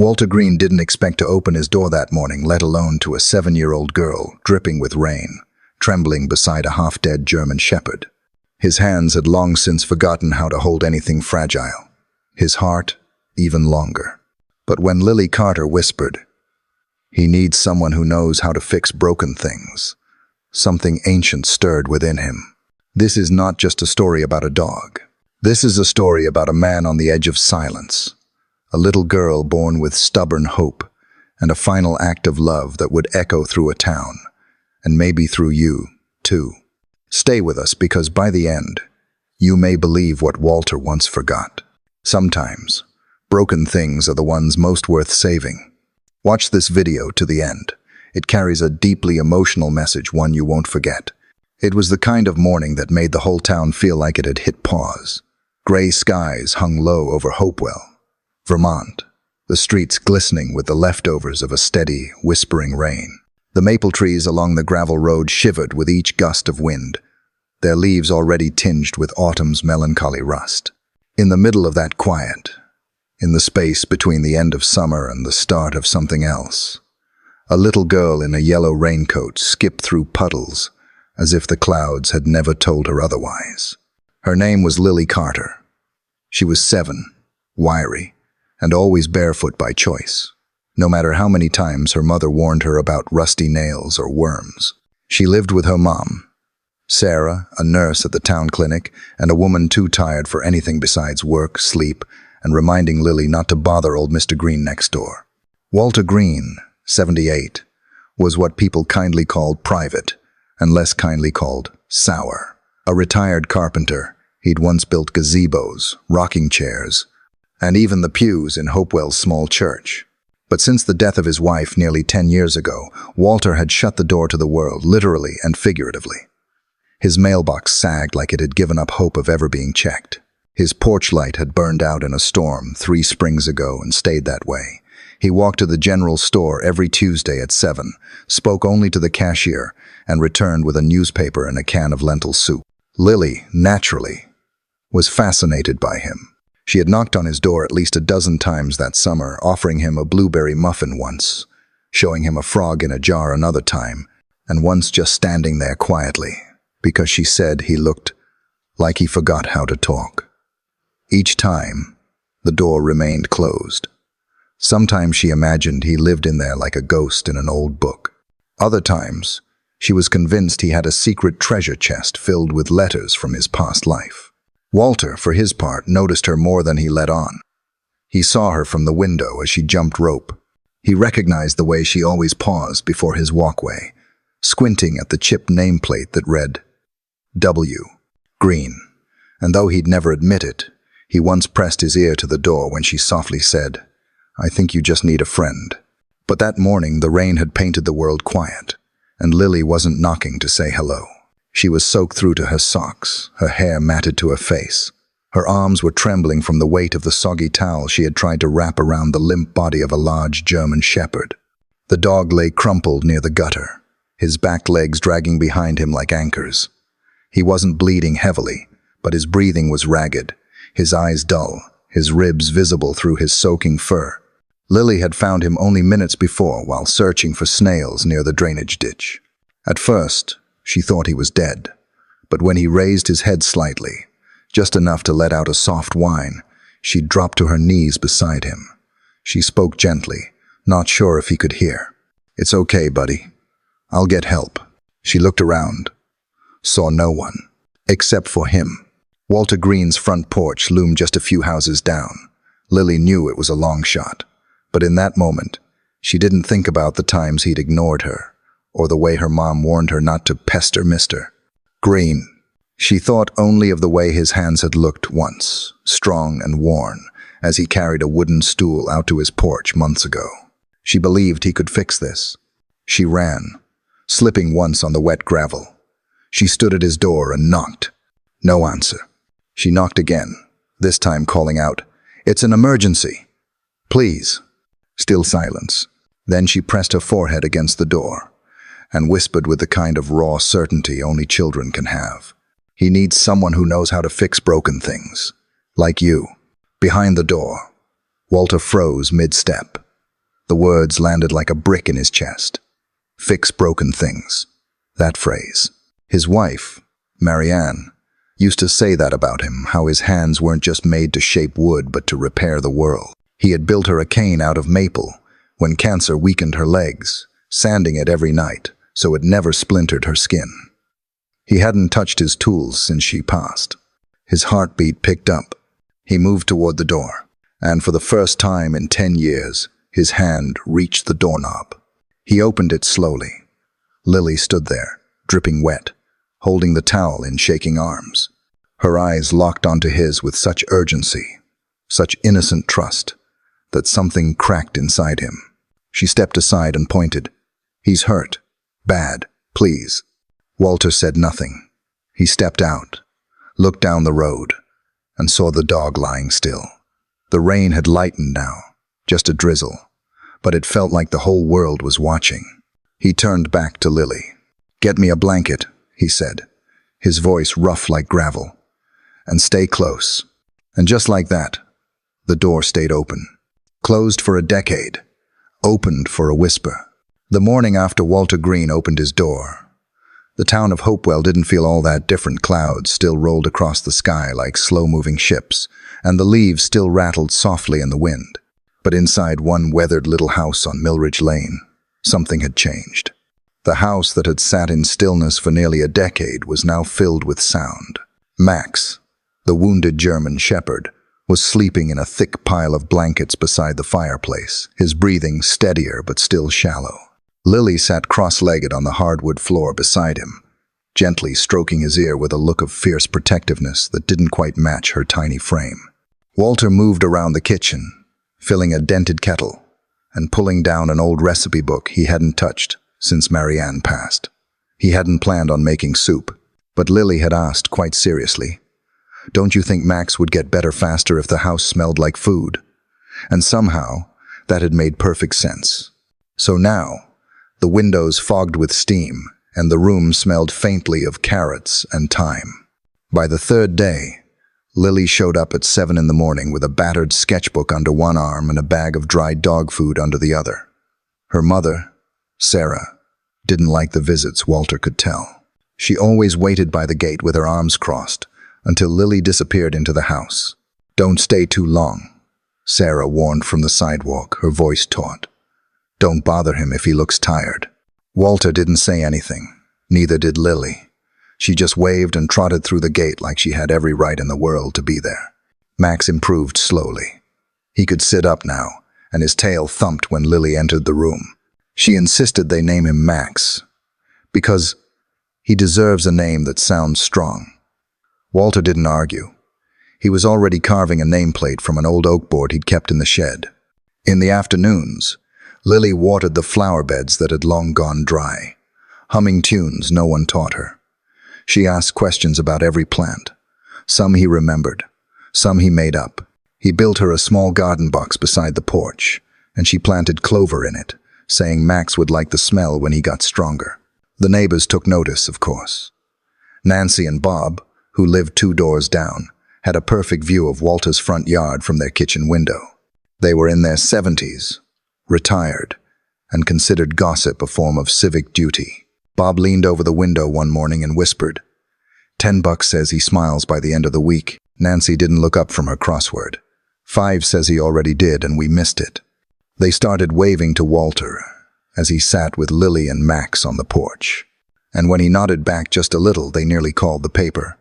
Walter Green didn't expect to open his door that morning, let alone to a 7-year-old girl, dripping with rain, trembling beside a half-dead German shepherd. His hands had long since forgotten how to hold anything fragile. His heart, even longer. But when Lily Carter whispered, "He needs someone who knows how to fix broken things," something ancient stirred within him. This is not just a story about a dog. This is a story about a man on the edge of silence, a little girl born with stubborn hope, and a final act of love that would echo through a town, and maybe through you, too. Stay with us, because by the end, you may believe what Walter once forgot. Sometimes, broken things are the ones most worth saving. Watch this video to the end. It carries a deeply emotional message, one you won't forget. It was the kind of morning that made the whole town feel like it had hit pause. Gray skies hung low over Hopewell, Vermont, the streets glistening with the leftovers of a steady, whispering rain. The maple trees along the gravel road shivered with each gust of wind, their leaves already tinged with autumn's melancholy rust. In the middle of that quiet, in the space between the end of summer and the start of something else, a little girl in a yellow raincoat skipped through puddles as if the clouds had never told her otherwise. Her name was Lily Carter. She was 7, wiry, and always barefoot by choice, no matter how many times her mother warned her about rusty nails or worms. She lived with her mom, Sarah, a nurse at the town clinic, and a woman too tired for anything besides work, sleep, and reminding Lily not to bother old Mr. Green next door. Walter Green, 78, was what people kindly called private, and less kindly called sour. A retired carpenter, he'd once built gazebos, rocking chairs, and even the pews in Hopewell's small church. But since the death of his wife nearly 10 years ago, Walter had shut the door to the world, literally and figuratively. His mailbox sagged like it had given up hope of ever being checked. His porch light had burned out in a storm 3 springs ago and stayed that way. He walked to the general store every Tuesday at 7, spoke only to the cashier, and returned with a newspaper and a can of lentil soup. Lily, naturally, was fascinated by him. She had knocked on his door at least a dozen times that summer, offering him a blueberry muffin once, showing him a frog in a jar another time, and once just standing there quietly, because she said he looked like he forgot how to talk. Each time, the door remained closed. Sometimes she imagined he lived in there like a ghost in an old book. Other times, she was convinced he had a secret treasure chest filled with letters from his past life. Walter, for his part, noticed her more than he let on. He saw her from the window as she jumped rope. He recognized the way she always paused before his walkway, squinting at the chipped nameplate that read, W. Green. And though he'd never admit it, he once pressed his ear to the door when she softly said, "I think you just need a friend." But that morning, the rain had painted the world quiet, and Lily wasn't knocking to say hello. She was soaked through to her socks, her hair matted to her face. Her arms were trembling from the weight of the soggy towel she had tried to wrap around the limp body of a large German shepherd. The dog lay crumpled near the gutter, his back legs dragging behind him like anchors. He wasn't bleeding heavily, but his breathing was ragged, his eyes dull, his ribs visible through his soaking fur. Lily had found him only minutes before while searching for snails near the drainage ditch. At first, she thought he was dead, but when he raised his head slightly, just enough to let out a soft whine, she dropped to her knees beside him. She spoke gently, not sure if he could hear. "It's okay, buddy. I'll get help." She looked around, saw no one, except for him. Walter Green's front porch loomed just a few houses down. Lily knew it was a long shot, but in that moment, she didn't think about the times he'd ignored her, or the way her mom warned her not to pester Mr. Green. She thought only of the way his hands had looked once, strong and worn, as he carried a wooden stool out to his porch months ago. She believed he could fix this. She ran, slipping once on the wet gravel. She stood at his door and knocked. No answer. She knocked again, this time calling out, "It's an emergency. Please." Still silence. Then she pressed her forehead against the door and whispered with the kind of raw certainty only children can have. "He needs someone who knows how to fix broken things. Like you." Behind the door, Walter froze mid-step. The words landed like a brick in his chest. Fix broken things. That phrase. His wife, Marianne, used to say that about him, how his hands weren't just made to shape wood but to repair the world. He had built her a cane out of maple when cancer weakened her legs, sanding it every night so it never splintered her skin. He hadn't touched his tools since she passed. His heartbeat picked up. He moved toward the door, and for the first time in 10 years, his hand reached the doorknob. He opened it slowly. Lily stood there, dripping wet, holding the towel in shaking arms. Her eyes locked onto his with such urgency, such innocent trust, that something cracked inside him. She stepped aside and pointed. "He's hurt. Bad. Please." Walter said nothing. He stepped out, looked down the road, and saw the dog lying still. The rain had lightened now, just a drizzle, but it felt like the whole world was watching. He turned back to Lily. "Get me a blanket," he said, his voice rough like gravel. "And stay close." And just like that, the door stayed open. Closed for a decade, opened for a whisper. The morning after Walter Green opened his door, the town of Hopewell didn't feel all that different. Clouds still rolled across the sky like slow-moving ships, and the leaves still rattled softly in the wind. But inside one weathered little house on Millridge Lane, something had changed. The house that had sat in stillness for nearly a decade was now filled with sound. Max, the wounded German shepherd, was sleeping in a thick pile of blankets beside the fireplace, his breathing steadier but still shallow. Lily sat cross-legged on the hardwood floor beside him, gently stroking his ear with a look of fierce protectiveness that didn't quite match her tiny frame. Walter moved around the kitchen, filling a dented kettle and pulling down an old recipe book he hadn't touched since Marianne passed. He hadn't planned on making soup, but Lily had asked quite seriously, "Don't you think Max would get better faster if the house smelled like food?" And somehow, that had made perfect sense. So now, the windows fogged with steam, and the room smelled faintly of carrots and thyme. By the third day, Lily showed up at 7 in the morning with a battered sketchbook under one arm and a bag of dried dog food under the other. Her mother, Sarah, didn't like the visits, Walter could tell. She always waited by the gate with her arms crossed until Lily disappeared into the house. "Don't stay too long," Sarah warned from the sidewalk, her voice taut. "Don't bother him if he looks tired." Walter didn't say anything, neither did Lily. She just waved and trotted through the gate like she had every right in the world to be there. Max improved slowly. He could sit up now, and his tail thumped when Lily entered the room. She insisted they name him Max, because he deserves a name that sounds strong. Walter didn't argue. He was already carving a nameplate from an old oak board he'd kept in the shed. In the afternoons, Lily watered the flower beds that had long gone dry, humming tunes no one taught her. She asked questions about every plant. Some he remembered, some he made up. He built her a small garden box beside the porch, and she planted clover in it, saying Max would like the smell when he got stronger. The neighbors took notice, of course. Nancy and Bob, who lived 2 doors down, had a perfect view of Walter's front yard from their kitchen window. They were in their 70s, retired, and considered gossip a form of civic duty. Bob leaned over the window one morning and whispered, "$10 says he smiles by the end of the week." Nancy didn't look up from her crossword. "5 says he already did, and we missed it." They started waving to Walter as he sat with Lily and Max on the porch. And when he nodded back just a little, they nearly called the paper.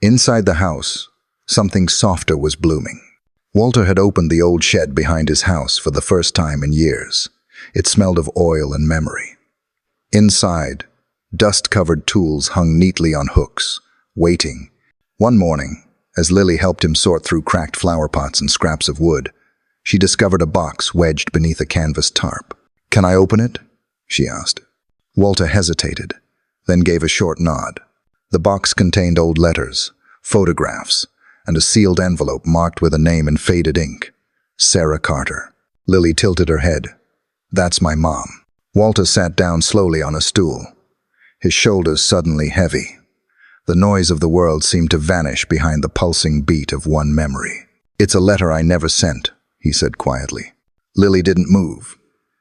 Inside the house, something softer was blooming. Walter had opened the old shed behind his house for the first time in years. It smelled of oil and memory. Inside, dust-covered tools hung neatly on hooks, waiting. One morning, as Lily helped him sort through cracked flower pots and scraps of wood, she discovered a box wedged beneath a canvas tarp. "Can I open it?" she asked. Walter hesitated, then gave a short nod. The box contained old letters, photographs, and a sealed envelope marked with a name in faded ink. Sarah Carter. Lily tilted her head. "That's my mom." Walter sat down slowly on a stool, his shoulders suddenly heavy. The noise of the world seemed to vanish behind the pulsing beat of one memory. "It's a letter I never sent," he said quietly. Lily didn't move.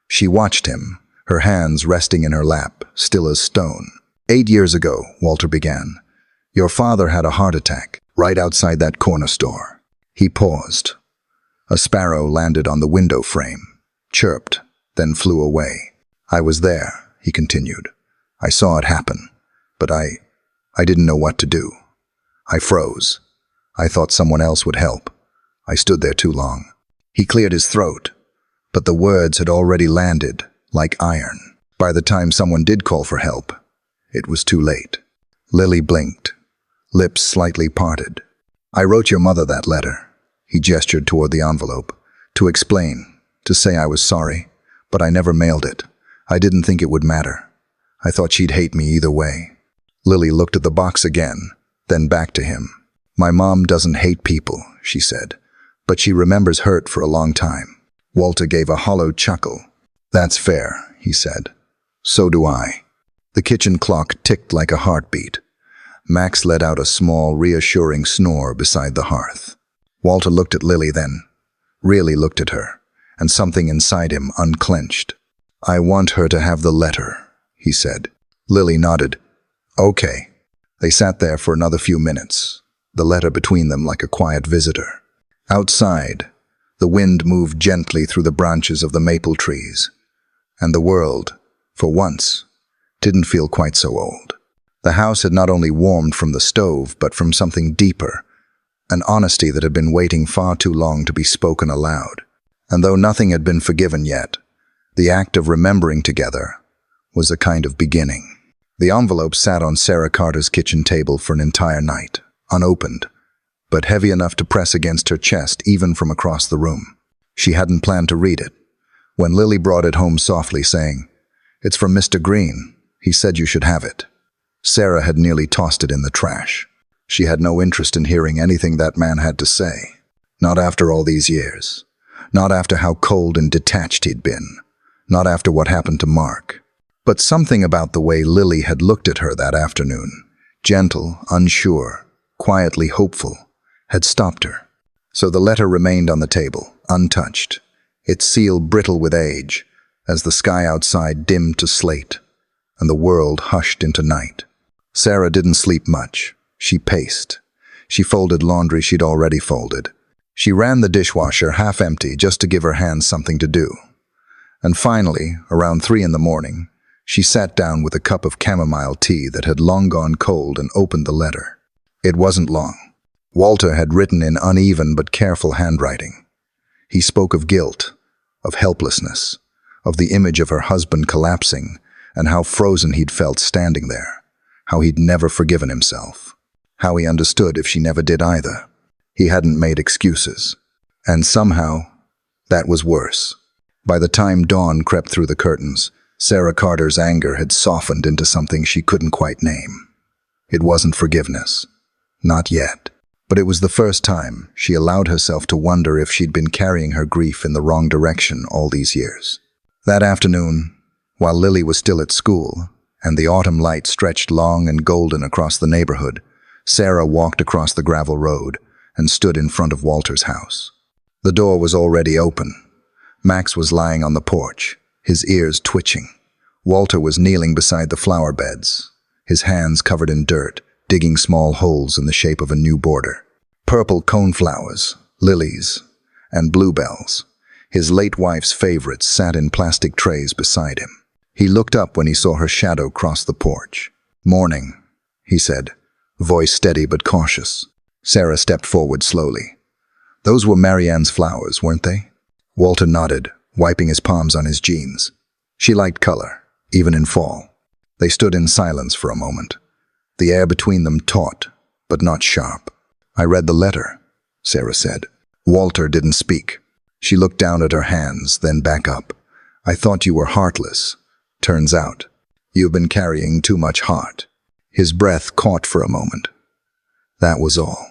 She watched him, her hands resting in her lap, still as stone. 8 years ago, Walter began. Your father had a heart attack, right outside that corner store. He paused. A sparrow landed on the window frame, chirped, then flew away. I was there, he continued. I saw it happen, but I didn't know what to do. I froze. I thought someone else would help. I stood there too long. He cleared his throat, but the words had already landed, like iron. By the time someone did call for help, it was too late. Lily blinked, lips slightly parted. I wrote your mother that letter. He gestured toward the envelope. To explain, to say I was sorry, but I never mailed it. I didn't think it would matter. I thought she'd hate me either way. Lily looked at the box again, then back to him. My mom doesn't hate people, she said, but she remembers hurt for a long time. Walter gave a hollow chuckle. That's fair, he said. So do I. The kitchen clock ticked like a heartbeat. Max let out a small, reassuring snore beside the hearth. Walter looked at Lily then, really looked at her, and something inside him unclenched. I want her to have the letter, he said. Lily nodded. Okay. They sat there for another few minutes, the letter between them like a quiet visitor. Outside, the wind moved gently through the branches of the maple trees, and the world, for once, didn't feel quite so old. The house had not only warmed from the stove, but from something deeper, an honesty that had been waiting far too long to be spoken aloud. And though nothing had been forgiven yet, the act of remembering together was a kind of beginning. The envelope sat on Sarah Carter's kitchen table for an entire night, unopened, but heavy enough to press against her chest even from across the room. She hadn't planned to read it, when Lily brought it home softly, saying, "It's from Mr. Green. He said you should have it." Sarah had nearly tossed it in the trash. She had no interest in hearing anything that man had to say. Not after all these years. Not after how cold and detached he'd been. Not after what happened to Mark. But something about the way Lily had looked at her that afternoon, gentle, unsure, quietly hopeful, had stopped her. So the letter remained on the table, untouched, its seal brittle with age, as the sky outside dimmed to slate, and the world hushed into night. Sarah didn't sleep much. She paced. She folded laundry she'd already folded. She ran the dishwasher half empty just to give her hands something to do. And finally, around 3 in the morning, she sat down with a cup of chamomile tea that had long gone cold and opened the letter. It wasn't long. Walter had written in uneven but careful handwriting. He spoke of guilt, of helplessness, of the image of her husband collapsing, and how frozen he'd felt standing there, how he'd never forgiven himself, how he understood if she never did either. He hadn't made excuses. And somehow, that was worse. By the time dawn crept through the curtains, Sarah Carter's anger had softened into something she couldn't quite name. It wasn't forgiveness. Not yet. But it was the first time she allowed herself to wonder if she'd been carrying her grief in the wrong direction all these years. That afternoon, while Lily was still at school, and the autumn light stretched long and golden across the neighborhood, Sarah walked across the gravel road and stood in front of Walter's house. The door was already open. Max was lying on the porch, his ears twitching. Walter was kneeling beside the flower beds, his hands covered in dirt, digging small holes in the shape of a new border. Purple coneflowers, lilies, and bluebells, his late wife's favorites, sat in plastic trays beside him. He looked up when he saw her shadow cross the porch. "Morning," he said, voice steady but cautious. Sarah stepped forward slowly. "Those were Marianne's flowers, weren't they?" Walter nodded, wiping his palms on his jeans. She liked color, even in fall. They stood in silence for a moment, the air between them taut, but not sharp. "I read the letter," Sarah said. Walter didn't speak. She looked down at her hands, then back up. "I thought you were heartless. Turns out, you've been carrying too much heart." His breath caught for a moment. "That was all.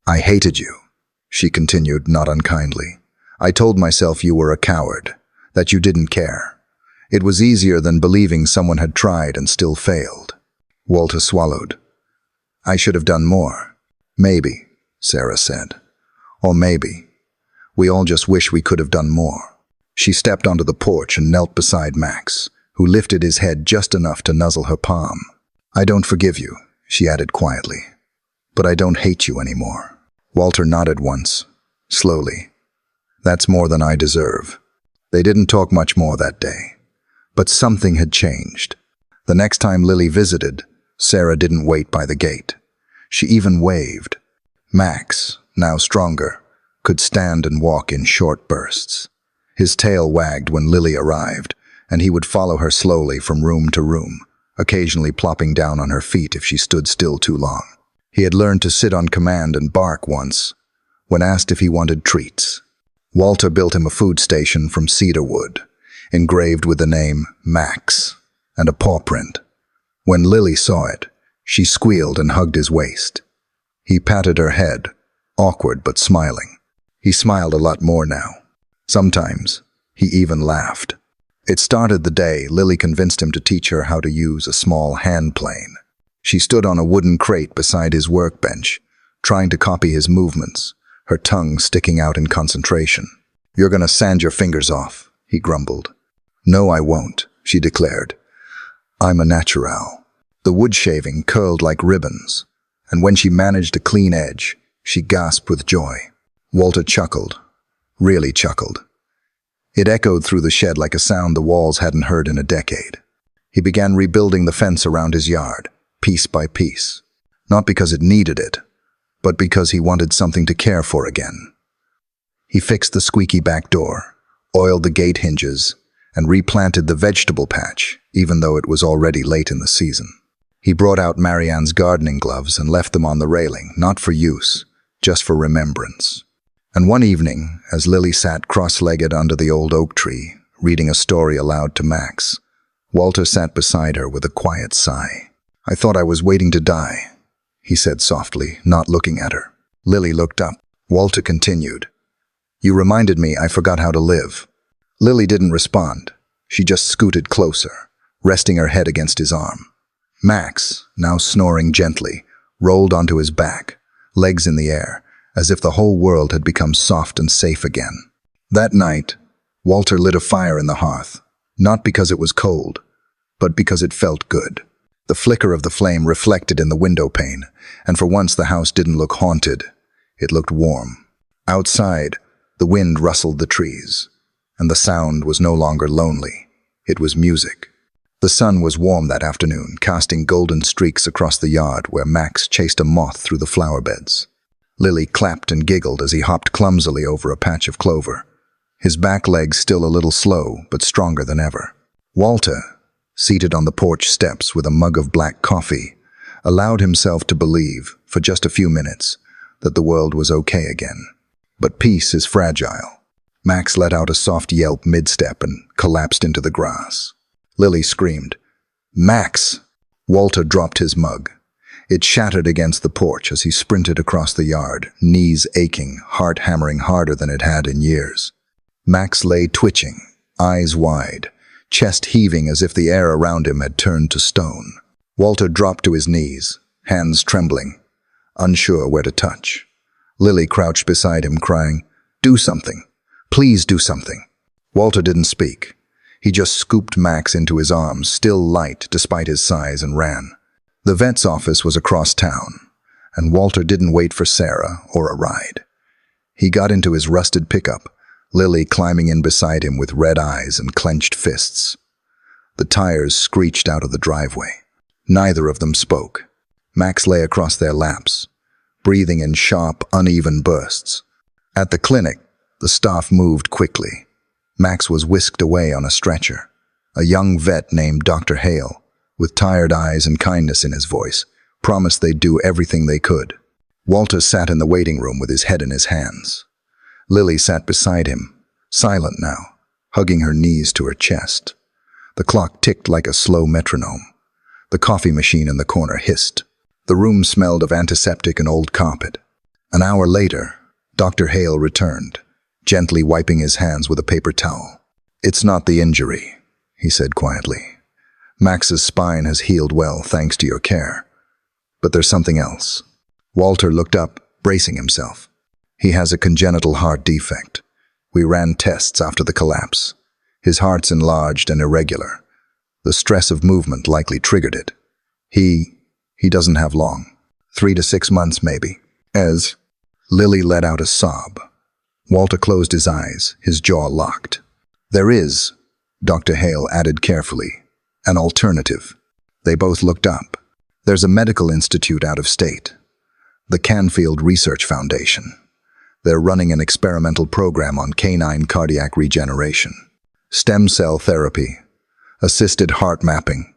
I hated you," she continued, not unkindly. "I told myself you were a coward, that you didn't care. It was easier than believing someone had tried and still failed." Walter swallowed. "I should have done more." "Maybe," Sarah said. "Or maybe we all just wish we could have done more." She stepped onto the porch and knelt beside Max, who lifted his head just enough to nuzzle her palm. "I don't forgive you," she added quietly, "but I don't hate you anymore." Walter nodded once, slowly. "That's more than I deserve." They didn't talk much more that day, but something had changed. The next time Lily visited, Sarah didn't wait by the gate. She even waved. Max, now stronger, could stand and walk in short bursts. His tail wagged when Lily arrived, and he would follow her slowly from room to room, occasionally plopping down on her feet if she stood still too long. He had learned to sit on command and bark once, when asked if he wanted treats. Walter built him a food station from cedar wood, engraved with the name Max, and a paw print. When Lily saw it, she squealed and hugged his waist. He patted her head, awkward but smiling. He smiled a lot more now. Sometimes, he even laughed. It started the day Lily convinced him to teach her how to use a small hand plane. She stood on a wooden crate beside his workbench, trying to copy his movements, her tongue sticking out in concentration. "You're gonna sand your fingers off," he grumbled. "No, I won't," she declared. "I'm a natural." The wood shaving curled like ribbons, and when she managed a clean edge, she gasped with joy. Walter chuckled, really chuckled. It echoed through the shed like a sound the walls hadn't heard in a decade. He began rebuilding the fence around his yard, piece by piece. Not because it needed it, but because he wanted something to care for again. He fixed the squeaky back door, oiled the gate hinges, and replanted the vegetable patch, even though it was already late in the season. He brought out Marianne's gardening gloves and left them on the railing, not for use, just for remembrance. And one evening, as Lily sat cross-legged under the old oak tree, reading a story aloud to Max, Walter sat beside her with a quiet sigh. "I thought I was waiting to die," he said softly, not looking at her. Lily looked up. Walter continued, "You reminded me I forgot how to live." Lily didn't respond. She just scooted closer, resting her head against his arm. Max, now snoring gently, rolled onto his back, legs in the air, as if the whole world had become soft and safe again. That night, Walter lit a fire in the hearth, not because it was cold, but because it felt good. The flicker of the flame reflected in the window pane, and for once the house didn't look haunted. It looked warm. Outside, the wind rustled the trees, and the sound was no longer lonely. It was music. The sun was warm that afternoon, casting golden streaks across the yard where Max chased a moth through the flower beds. Lily clapped and giggled as he hopped clumsily over a patch of clover, his back legs still a little slow but stronger than ever. Walter, seated on the porch steps with a mug of black coffee, allowed himself to believe, for just a few minutes, that the world was okay again. But peace is fragile. Max let out a soft yelp mid-step and collapsed into the grass. Lily screamed, "Max!" Walter dropped his mug. It shattered against the porch as he sprinted across the yard, knees aching, heart hammering harder than it had in years. Max lay twitching, eyes wide, chest heaving as if the air around him had turned to stone. Walter dropped to his knees, hands trembling, unsure where to touch. Lily crouched beside him, crying, "Do something. Please do something." Walter didn't speak. He just scooped Max into his arms, still light despite his size, and ran. The vet's office was across town, and Walter didn't wait for Sarah or a ride. He got into his rusted pickup, Lily climbing in beside him with red eyes and clenched fists. The tires screeched out of the driveway. Neither of them spoke. Max lay across their laps, breathing in sharp, uneven bursts. At the clinic, the staff moved quickly. Max was whisked away on a stretcher. A young vet named Dr. Hale, with tired eyes and kindness in his voice, promised they'd do everything they could. Walter sat in the waiting room with his head in his hands. Lily sat beside him, silent now, hugging her knees to her chest. The clock ticked like a slow metronome. The coffee machine in the corner hissed. The room smelled of antiseptic and old carpet. An hour later, Dr. Hale returned, gently wiping his hands with a paper towel. "It's not the injury," he said quietly. "Max's spine has healed well thanks to your care. But there's something else." Walter looked up, bracing himself. "He has a congenital heart defect. We ran tests after the collapse. His heart's enlarged and irregular. The stress of movement likely triggered it. He doesn't have long. 3 to 6 months, maybe. As Lily let out a sob. Walter closed his eyes, his jaw locked. There is, Dr. Hale added carefully, an alternative. They both looked up. There's a medical institute out of state, the Canfield Research Foundation. They're running an experimental program on canine cardiac regeneration, stem cell therapy, assisted heart mapping.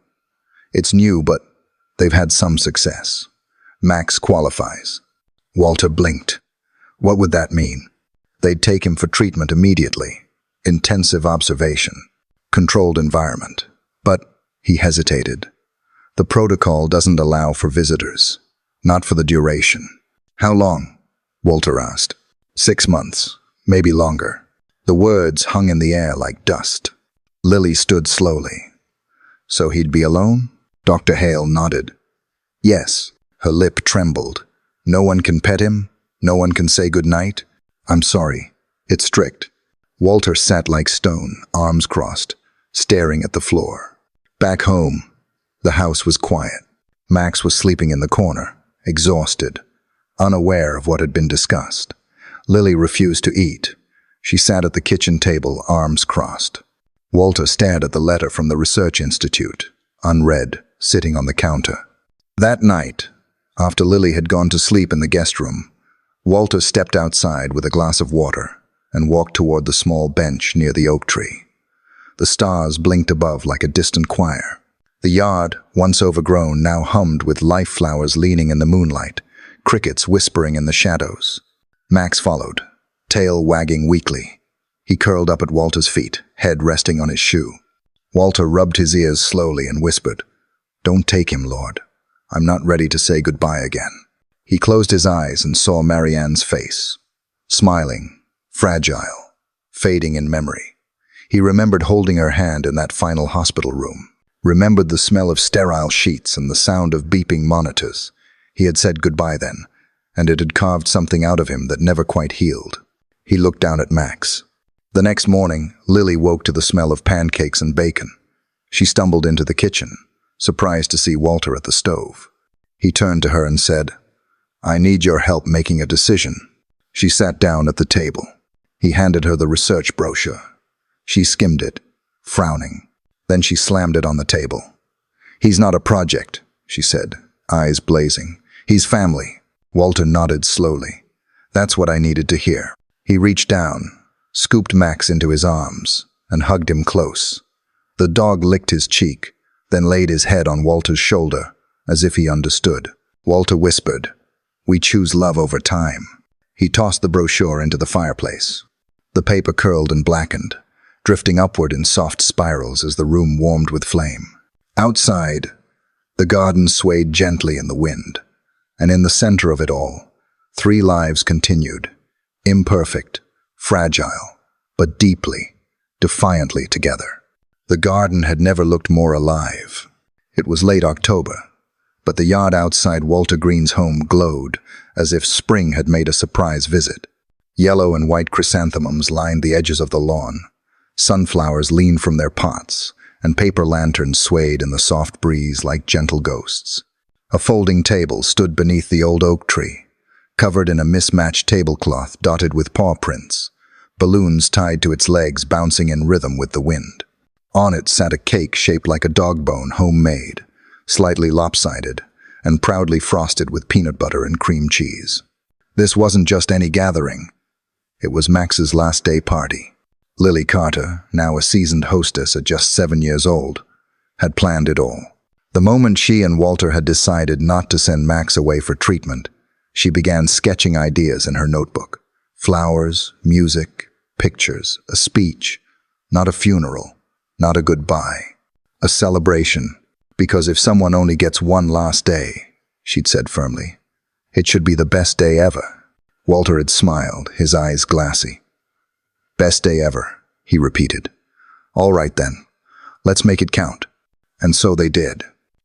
It's new, but they've had some success. Max qualifies. Walter blinked. What would that mean? They'd take him for treatment immediately. Intensive observation. Controlled environment. But he hesitated. The protocol doesn't allow for visitors. Not for the duration. How long? Walter asked. 6 months. Maybe longer. The words hung in the air like dust. Lily stood slowly. So he'd be alone? Dr. Hale nodded. Yes. Her lip trembled. No one can pet him? No one can say goodnight? I'm sorry. It's strict. Walter sat like stone, arms crossed, staring at the floor. Back home, the house was quiet. Max was sleeping in the corner, exhausted, unaware of what had been discussed. Lily refused to eat. She sat at the kitchen table, arms crossed. Walter stared at the letter from the Research Institute, unread, sitting on the counter. That night, after Lily had gone to sleep in the guest room, Walter stepped outside with a glass of water and walked toward the small bench near the oak tree. The stars blinked above like a distant choir. The yard, once overgrown, now hummed with life flowers leaning in the moonlight, crickets whispering in the shadows. Max followed, tail wagging weakly. He curled up at Walter's feet, head resting on his shoe. Walter rubbed his ears slowly and whispered, "Don't take him, Lord. I'm not ready to say goodbye again." He closed his eyes and saw Marianne's face, smiling, fragile, fading in memory. He remembered holding her hand in that final hospital room, remembered the smell of sterile sheets and the sound of beeping monitors. He had said goodbye then, and it had carved something out of him that never quite healed. He looked down at Max. The next morning, Lily woke to the smell of pancakes and bacon. She stumbled into the kitchen, surprised to see Walter at the stove. He turned to her and said, "I need your help making a decision." She sat down at the table. He handed her the research brochure. She skimmed it, frowning. Then she slammed it on the table. "He's not a project," she said, eyes blazing. "He's family." Walter nodded slowly. "That's what I needed to hear." He reached down, scooped Max into his arms, and hugged him close. The dog licked his cheek, then laid his head on Walter's shoulder, as if he understood. Walter whispered, "We choose love over time." He tossed the brochure into the fireplace. The paper curled and blackened, drifting upward in soft spirals as the room warmed with flame. Outside, the garden swayed gently in the wind, and in the center of it all, 3 lives continued, imperfect, fragile, but deeply, defiantly together. The garden had never looked more alive. It was late October, but the yard outside Walter Green's home glowed as if spring had made a surprise visit. Yellow and white chrysanthemums lined the edges of the lawn. Sunflowers leaned from their pots, and paper lanterns swayed in the soft breeze like gentle ghosts. A folding table stood beneath the old oak tree, covered in a mismatched tablecloth dotted with paw prints, balloons tied to its legs bouncing in rhythm with the wind. On it sat a cake shaped like a dog bone, homemade, slightly lopsided, and proudly frosted with peanut butter and cream cheese. This wasn't just any gathering. It was Max's last day party. Lily Carter, now a seasoned hostess at just 7 years old, had planned it all. The moment she and Walter had decided not to send Max away for treatment, she began sketching ideas in her notebook. Flowers, music, pictures, a speech, not a funeral, not a goodbye, a celebration. Because if someone only gets one last day, she'd said firmly, it should be the best day ever. Walter had smiled, his eyes glassy. "Best day ever," he repeated. "All right then, let's make it count." And so they did.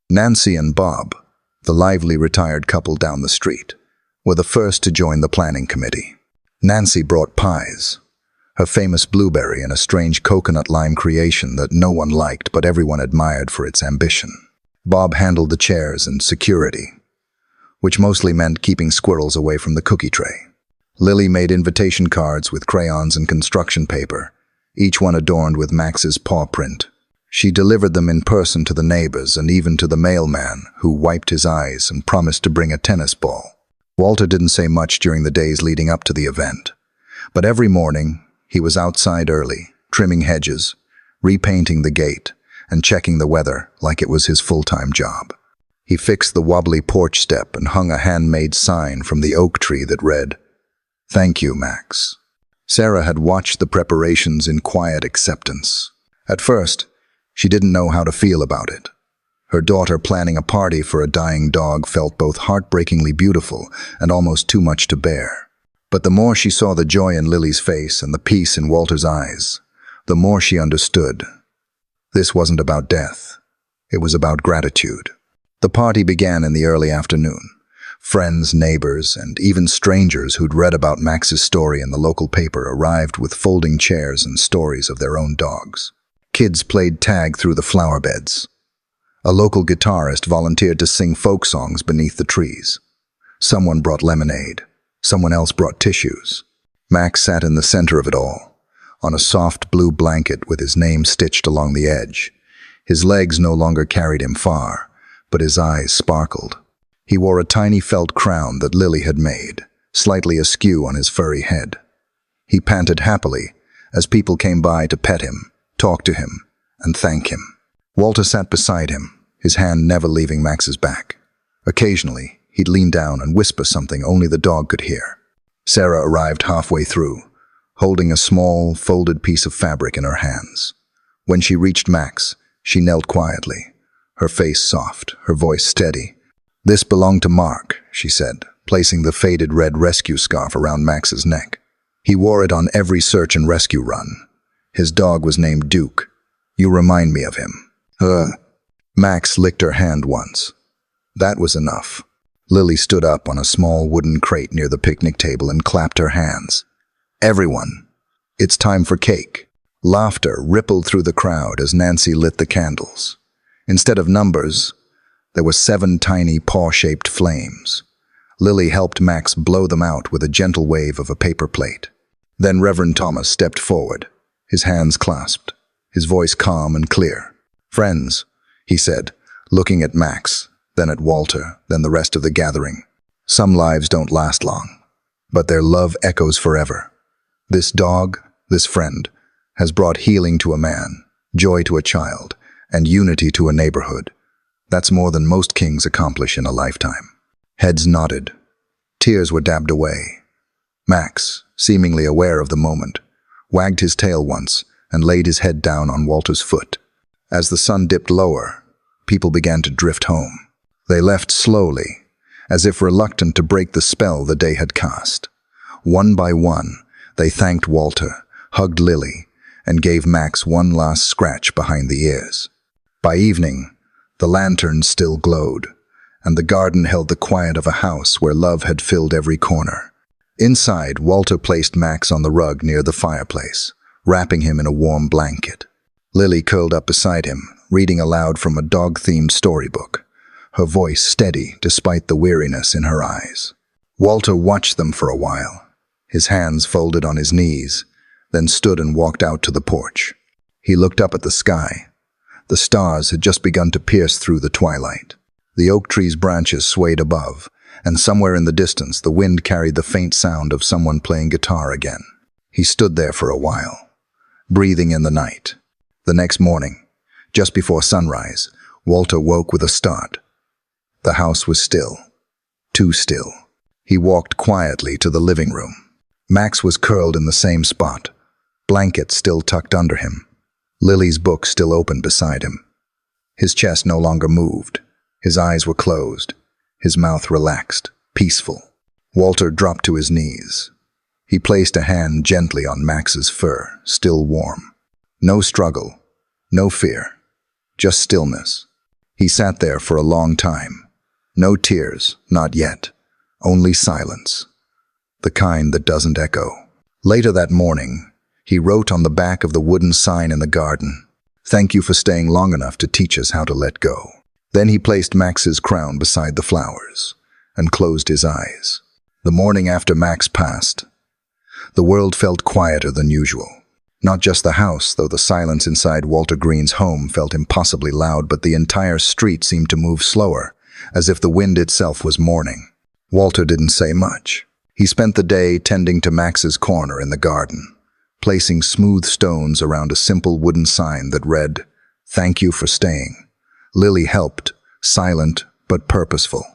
Nancy and Bob, the lively retired couple down the street, were the first to join the planning committee. Nancy brought pies, her famous blueberry and a strange coconut lime creation that no one liked but everyone admired for its ambition. Bob handled the chairs and security, which mostly meant keeping squirrels away from the cookie tray. Lily made invitation cards with crayons and construction paper, each one adorned with Max's paw print. She delivered them in person to the neighbors and even to the mailman, who wiped his eyes and promised to bring a tennis ball. Walter didn't say much during the days leading up to the event, but every morning he was outside early, trimming hedges, repainting the gate, and checking the weather like it was his full-time job. He fixed the wobbly porch step and hung a handmade sign from the oak tree that read, "Thank you, Max." Sarah had watched the preparations in quiet acceptance. At first, she didn't know how to feel about it. Her daughter planning a party for a dying dog felt both heartbreakingly beautiful and almost too much to bear. But the more she saw the joy in Lily's face and the peace in Walter's eyes, the more she understood. This wasn't about death. It was about gratitude. The party began in the early afternoon. Friends, neighbors, and even strangers who'd read about Max's story in the local paper arrived with folding chairs and stories of their own dogs. Kids played tag through the flower beds. A local guitarist volunteered to sing folk songs beneath the trees. Someone brought lemonade. Someone else brought tissues. Max sat in the center of it all, on a soft blue blanket with his name stitched along the edge. His legs no longer carried him far, but his eyes sparkled. He wore a tiny felt crown that Lily had made, slightly askew on his furry head. He panted happily as people came by to pet him, talk to him, and thank him. Walter sat beside him, his hand never leaving Max's back. Occasionally, he'd lean down and whisper something only the dog could hear. Sarah arrived halfway through, holding a small, folded piece of fabric in her hands. When she reached Max, she knelt quietly, her face soft, her voice steady. "This belonged to Mark," she said, placing the faded red rescue scarf around Max's neck. "He wore it on every search and rescue run. His dog was named Duke. You remind me of him." Max licked her hand once. That was enough. Lily stood up on a small wooden crate near the picnic table and clapped her hands. "Everyone, it's time for cake." Laughter rippled through the crowd as Nancy lit the candles. Instead of numbers, there were 7 tiny paw-shaped flames. Lily helped Max blow them out with a gentle wave of a paper plate. Then Reverend Thomas stepped forward, his hands clasped, his voice calm and clear. "Friends," he said, looking at Max, then at Walter, then the rest of the gathering. "Some lives don't last long, but their love echoes forever. This dog, this friend, has brought healing to a man, joy to a child, and unity to a neighborhood. That's more than most kings accomplish in a lifetime." Heads nodded. Tears were dabbed away. Max, seemingly aware of the moment, wagged his tail once and laid his head down on Walter's foot. As the sun dipped lower, people began to drift home. They left slowly, as if reluctant to break the spell the day had cast. One by one, they thanked Walter, hugged Lily, and gave Max one last scratch behind the ears. By evening, the lanterns still glowed, and the garden held the quiet of a house where love had filled every corner. Inside, Walter placed Max on the rug near the fireplace, wrapping him in a warm blanket. Lily curled up beside him, reading aloud from a dog-themed storybook, her voice steady despite the weariness in her eyes. Walter watched them for a while, his hands folded on his knees, then stood and walked out to the porch. He looked up at the sky. The stars had just begun to pierce through the twilight. The oak tree's branches swayed above, and somewhere in the distance the wind carried the faint sound of someone playing guitar again. He stood there for a while, breathing in the night. The next morning, just before sunrise, Walter woke with a start. The house was still, too still. He walked quietly to the living room. Max was curled in the same spot, blanket still tucked under him, Lily's book still open beside him. His chest no longer moved. His eyes were closed, his mouth relaxed, peaceful. Walter dropped to his knees. He placed a hand gently on Max's fur, still warm. No struggle, no fear, just stillness. He sat there for a long time. No tears, not yet. Only silence. The kind that doesn't echo. Later that morning, He wrote on the back of the wooden sign in the garden, "Thank you for staying long enough to teach us how to let go." Then he placed Max's crown beside the flowers and closed his eyes. The morning after Max passed, the world felt quieter than usual. Not just the house, though the silence inside Walter Green's home felt impossibly loud, but the entire street seemed to move slower, as if the wind itself was mourning. Walter didn't say much. He spent the day tending to Max's corner in the garden, placing smooth stones around a simple wooden sign that read, "Thank you for staying." Lily helped, silent but purposeful,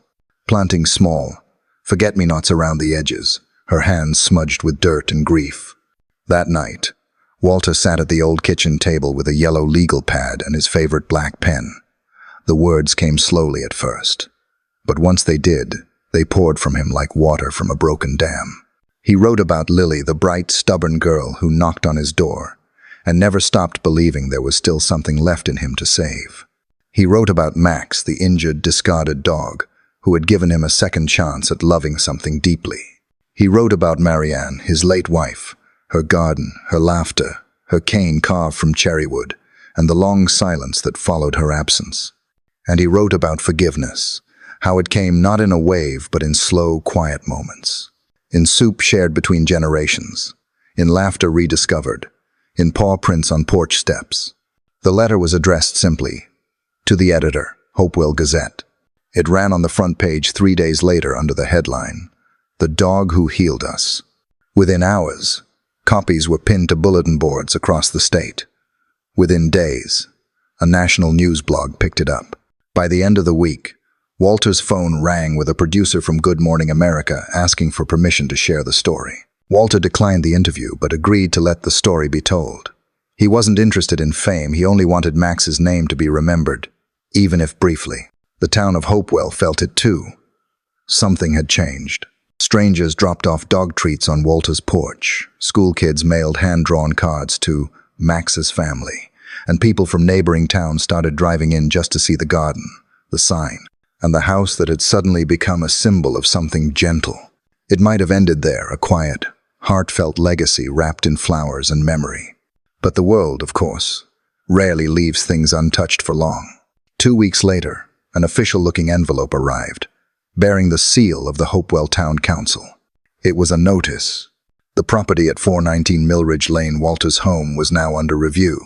planting small forget-me-nots around the edges, her hands smudged with dirt and grief. That night, Walter sat at the old kitchen table with a yellow legal pad and his favorite black pen. The words came slowly at first, but once they did, they poured from him like water from a broken dam. He wrote about Lily, the bright, stubborn girl who knocked on his door and never stopped believing there was still something left in him to save. He wrote about Max, the injured, discarded dog, who had given him a second chance at loving something deeply. He wrote about Marianne, his late wife, her garden, her laughter, her cane carved from cherry wood, and the long silence that followed her absence. And he wrote about forgiveness, how it came not in a wave but in slow, quiet moments, in soup shared between generations, in laughter rediscovered, in paw prints on porch steps. The letter was addressed simply, "To the editor, Hopewell Gazette." It ran on the front page 3 days later under the headline, "The Dog Who Healed Us." Within hours, copies were pinned to bulletin boards across the state. Within days, a national news blog picked it up. By the end of the week, Walter's phone rang with a producer from Good Morning America asking for permission to share the story. Walter declined the interview but agreed to let the story be told. He wasn't interested in fame, he only wanted Max's name to be remembered, even if briefly. The town of Hopewell felt it too. Something had changed. Strangers dropped off dog treats on Walter's porch. School kids mailed hand-drawn cards to Max's family. And people from neighboring towns started driving in just to see the garden, the sign, and the house that had suddenly become a symbol of something gentle. It might have ended there, a quiet, heartfelt legacy wrapped in flowers and memory. But the world, of course, rarely leaves things untouched for long. 2 weeks later, an official-looking envelope arrived, bearing the seal of the Hopewell Town Council. It was a notice. The property at 419 Millridge Lane, Walter's home, was now under review.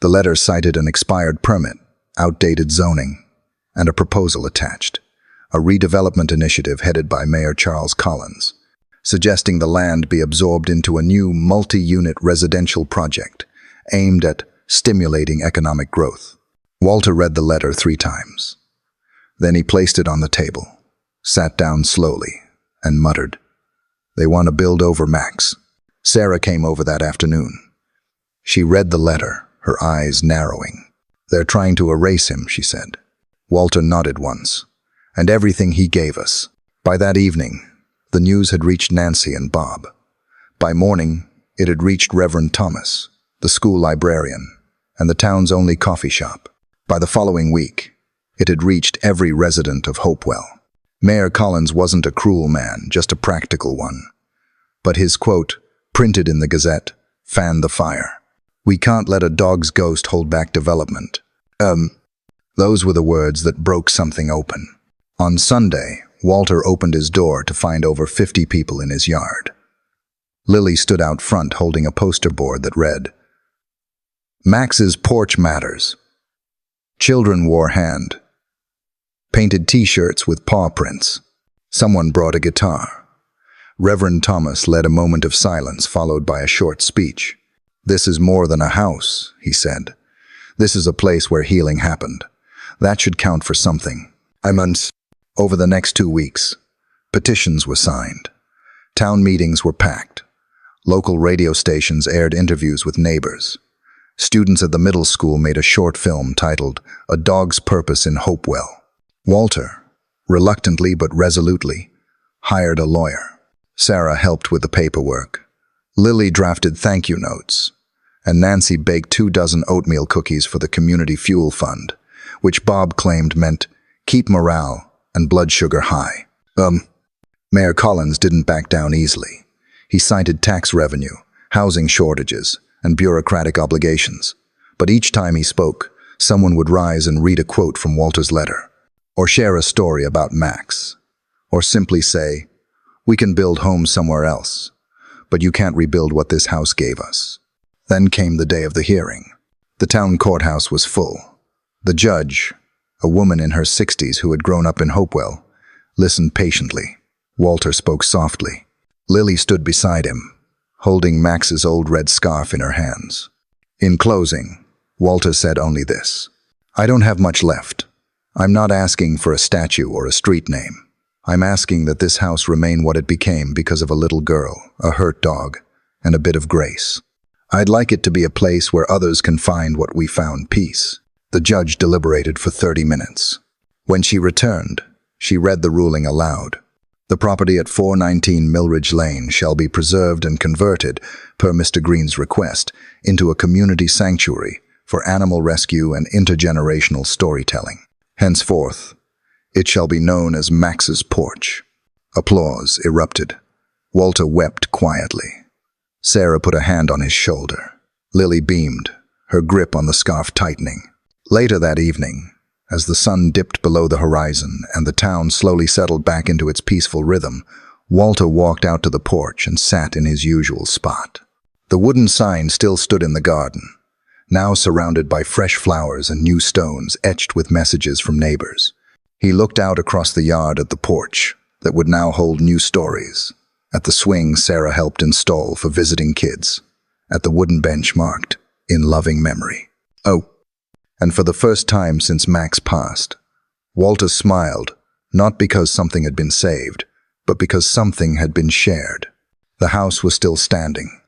The letter cited an expired permit, outdated zoning, and a proposal attached, a redevelopment initiative headed by Mayor Charles Collins, suggesting the land be absorbed into a new multi-unit residential project aimed at stimulating economic growth. Walter read the letter 3 times. Then he placed it on the table, sat down slowly, and muttered, "They want to build over Max." Sarah came over that afternoon. She read the letter, her eyes narrowing. "They're trying to erase him," she said. Walter nodded once, "And everything he gave us." By that evening, the news had reached Nancy and Bob. By morning, it had reached Reverend Thomas, the school librarian, and the town's only coffee shop. By the following week, it had reached every resident of Hopewell. Mayor Collins wasn't a cruel man, just a practical one. But his quote, printed in the Gazette, fanned the fire. "We can't let a dog's ghost hold back development." Those were the words that broke something open. On Sunday, Walter opened his door to find over 50 people in his yard. Lily stood out front holding a poster board that read, "Max's Porch Matters." Children wore painted t-shirts with paw prints. Someone brought a guitar. Reverend Thomas led a moment of silence followed by a short speech. "This is more than a house," he said. "This is a place where healing happened. That should count for something." Over the next 2 weeks, petitions were signed. Town meetings were packed. Local radio stations aired interviews with neighbors. Students at the middle school made a short film titled "A Dog's Purpose in Hopewell." Walter, reluctantly but resolutely, hired a lawyer. Sarah helped with the paperwork. Lily drafted thank you notes, and Nancy baked 24 oatmeal cookies for the Community Fuel Fund, which Bob claimed meant keep morale and blood sugar high. Mayor Collins didn't back down easily. He cited tax revenue, housing shortages, and bureaucratic obligations. But each time he spoke, someone would rise and read a quote from Walter's letter, or share a story about Max, or simply say, "We can build homes somewhere else, but you can't rebuild what this house gave us." Then came the day of the hearing. The town courthouse was full. The judge, a woman in her 60s who had grown up in Hopewell, listened patiently. Walter spoke softly. Lily stood beside him, holding Max's old red scarf in her hands. In closing, Walter said only this: "I don't have much left. I'm not asking for a statue or a street name. I'm asking that this house remain what it became because of a little girl, a hurt dog, and a bit of grace. I'd like it to be a place where others can find what we found: peace." The judge deliberated for 30 minutes. When she returned, she read the ruling aloud. "The property at 419 Millridge Lane shall be preserved and converted, per Mr. Green's request, into a community sanctuary for animal rescue and intergenerational storytelling. Henceforth, it shall be known as Max's Porch." Applause erupted. Walter wept quietly. Sarah put a hand on his shoulder. Lily beamed, her grip on the scarf tightening. Later that evening, as the sun dipped below the horizon and the town slowly settled back into its peaceful rhythm, Walter walked out to the porch and sat in his usual spot. The wooden sign still stood in the garden, now surrounded by fresh flowers and new stones etched with messages from neighbors. He looked out across the yard at the porch that would now hold new stories, at the swing Sarah helped install for visiting kids, at the wooden bench marked, "In loving memory." Oh, and for the first time since Max passed, Walter smiled, not because something had been saved, but because something had been shared. The house was still standing,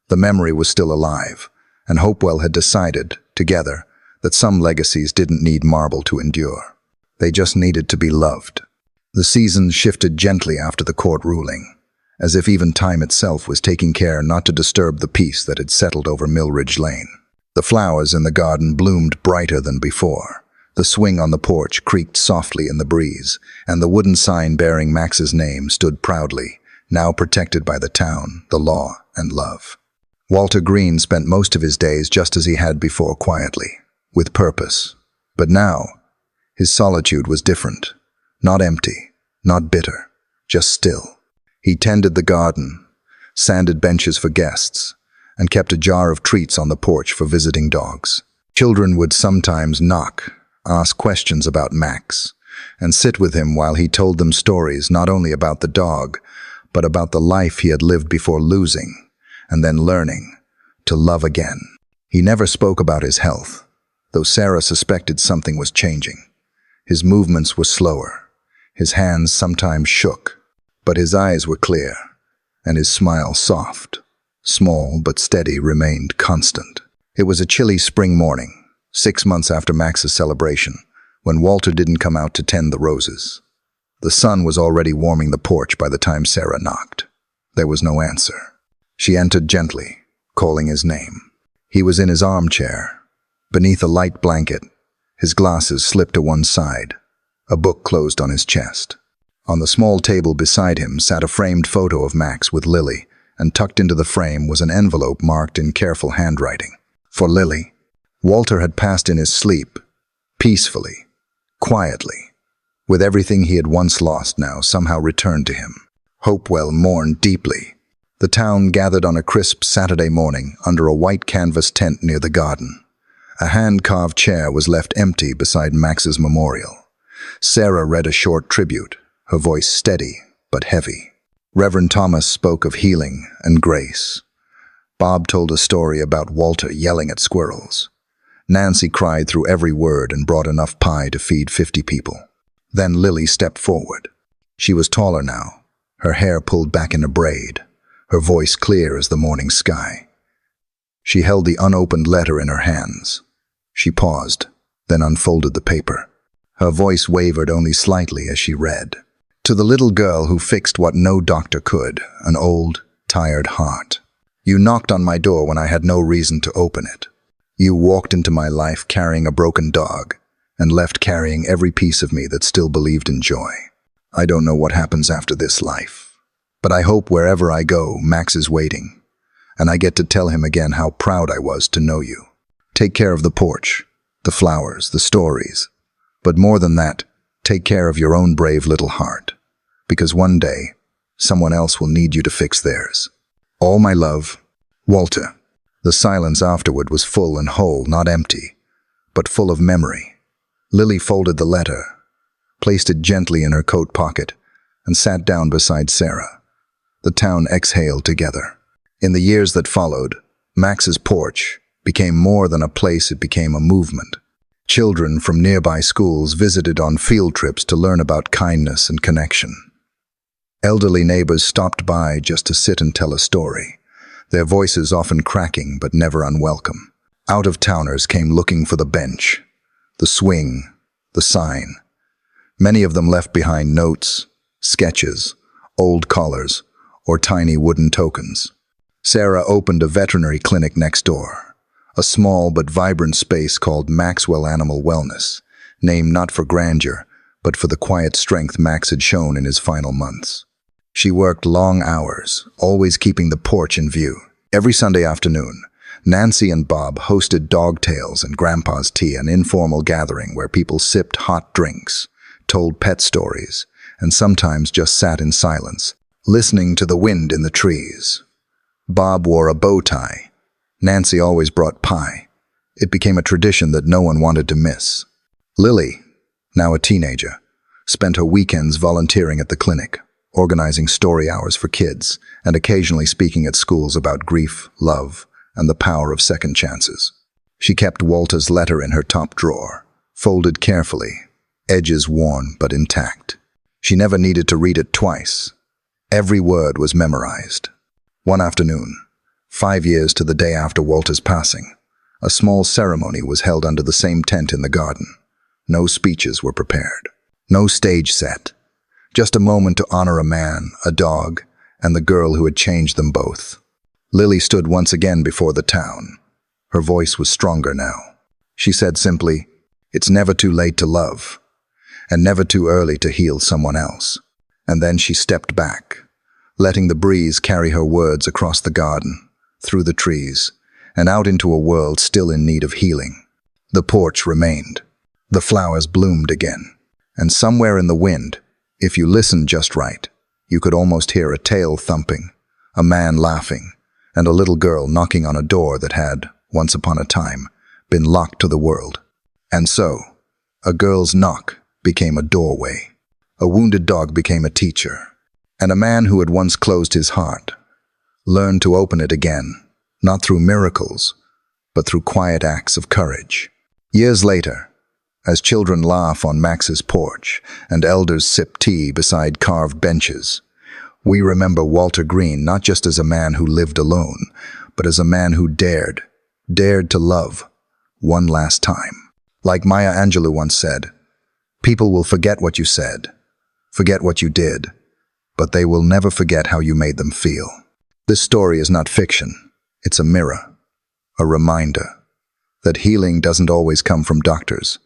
the memory was still alive, and Hopewell had decided, together, that some legacies didn't need marble to endure. They just needed to be loved. The seasons shifted gently after the court ruling, as if even time itself was taking care not to disturb the peace that had settled over Millridge Lane. The flowers in the garden bloomed brighter than before. The swing on the porch creaked softly in the breeze, and the wooden sign bearing Max's name stood proudly, now protected by the town, the law, and love. Walter Green spent most of his days just as he had before, quietly, with purpose. But now, his solitude was different. Not empty, not bitter, just still. He tended the garden, sanded benches for guests, and kept a jar of treats on the porch for visiting dogs. Children would sometimes knock, ask questions about Max, and sit with him while he told them stories not only about the dog, but about the life he had lived before losing, and then learning to love again. He never spoke about his health, though Sarah suspected something was changing. His movements were slower, his hands sometimes shook, but his eyes were clear, and his smile soft. Small but steady remained constant. It was a chilly spring morning, 6 months after Max's celebration, when Walter didn't come out to tend the roses. The sun was already warming the porch by the time Sarah knocked. There was no answer. She entered gently, calling his name. He was in his armchair, beneath a light blanket, his glasses slipped to one side, a book closed on his chest. On the small table beside him sat a framed photo of Max with Lily, and tucked into the frame was an envelope marked in careful handwriting. For Lily. Walter had passed in his sleep, peacefully, quietly, with everything he had once lost now somehow returned to him. Hopewell mourned deeply. The town gathered on a crisp Saturday morning under a white canvas tent near the garden. A hand-carved chair was left empty beside Max's memorial. Sarah read a short tribute, her voice steady but heavy. Reverend Thomas spoke of healing and grace. Bob told a story about Walter yelling at squirrels. Nancy cried through every word and brought enough pie to feed 50 people. Then Lily stepped forward. She was taller now, her hair pulled back in a braid, her voice clear as the morning sky. She held the unopened letter in her hands. She paused, then unfolded the paper. Her voice wavered only slightly as she read. To the little girl who fixed what no doctor could, an old, tired heart. You knocked on my door when I had no reason to open it. You walked into my life carrying a broken dog, and left carrying every piece of me that still believed in joy. I don't know what happens after this life, but I hope wherever I go, Max is waiting. and I get to tell him again how proud I was to know you. Take care of the porch, the flowers, the stories. But more than that, take care of your own brave little heart. Because one day, someone else will need you to fix theirs. All my love, Walter. The silence afterward was full and whole, not empty, but full of memory. Lily folded the letter, placed it gently in her coat pocket, and sat down beside Sarah. The town exhaled together. In the years that followed, Max's porch became more than a place, it became a movement. Children from nearby schools visited on field trips to learn about kindness and connection. Elderly neighbors stopped by just to sit and tell a story, their voices often cracking but never unwelcome. Out-of-towners came looking for the bench, the swing, the sign. Many of them left behind notes, sketches, old collars, or tiny wooden tokens. Sarah opened a veterinary clinic next door, a small but vibrant space called Maxwell Animal Wellness, named not for grandeur, but for the quiet strength Max had shown in his final months. She worked long hours, always keeping the porch in view. Every Sunday afternoon, Nancy and Bob hosted Dog Tails and Grandpa's Tea, an informal gathering where people sipped hot drinks, told pet stories, and sometimes just sat in silence, listening to the wind in the trees. Bob wore a bow tie. Nancy always brought pie. It became a tradition that no one wanted to miss. Lily, now a teenager, spent her weekends volunteering at the clinic, organizing story hours for kids, and occasionally speaking at schools about grief, love, and the power of second chances. She kept Walter's letter in her top drawer, folded carefully, edges worn but intact. She never needed to read it twice. Every word was memorized. One afternoon, 5 years to the day after Walter's passing, a small ceremony was held under the same tent in the garden. No speeches were prepared. No stage set. Just a moment to honor a man, a dog, and the girl who had changed them both. Lily stood once again before the town. Her voice was stronger now. She said simply, "It's never too late to love, and never too early to heal someone else." And then she stepped back, letting the breeze carry her words across the garden, through the trees, and out into a world still in need of healing. The porch remained. The flowers bloomed again. And somewhere in the wind, if you listened just right, you could almost hear a tail thumping, a man laughing, and a little girl knocking on a door that had, once upon a time, been locked to the world. And so, a girl's knock became a doorway. A wounded dog became a teacher. And a man who had once closed his heart learned to open it again, not through miracles, but through quiet acts of courage. Years later, as children laugh on Max's porch and elders sip tea beside carved benches, we remember Walter Green not just as a man who lived alone, but as a man who dared to love one last time. Like Maya Angelou once said, "People will forget what you said, forget what you did, but they will never forget how you made them feel." This story is not fiction. It's a mirror, a reminder that healing doesn't always come from doctors,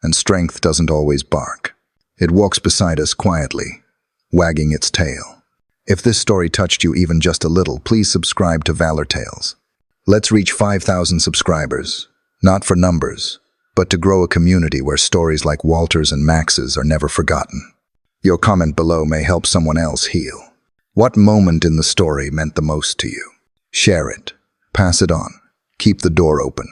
and strength doesn't always bark. It walks beside us quietly, wagging its tail. If this story touched you even just a little, please subscribe to Valor Tails. Let's reach 5,000 subscribers, not for numbers, but to grow a community where stories like Walter's and Max's are never forgotten. Your comment below may help someone else heal. What moment in the story meant the most to you? Share it. Pass it on. Keep the door open.